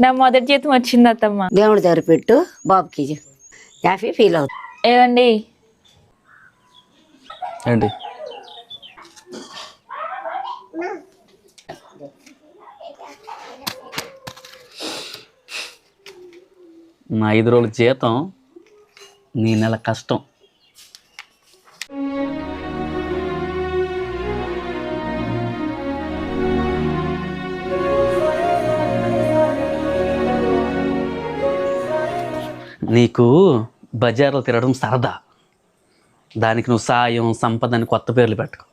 నా మొదటి జీతం వచ్చింది అత్తమ్మ. దేవుడి దగ్గర పెట్టు, బాబుకి హ్యాపీ ఫీల్ అవుతుంది. ఏవండి ఏంటి నా 5 రోజుల జీతం నీ నెల కష్టం. నీకు బజార్లో తిరగడం సరదా, దానికి నువ్వు సాయం సంపద అని కొత్త పేర్లు పెట్టుకో.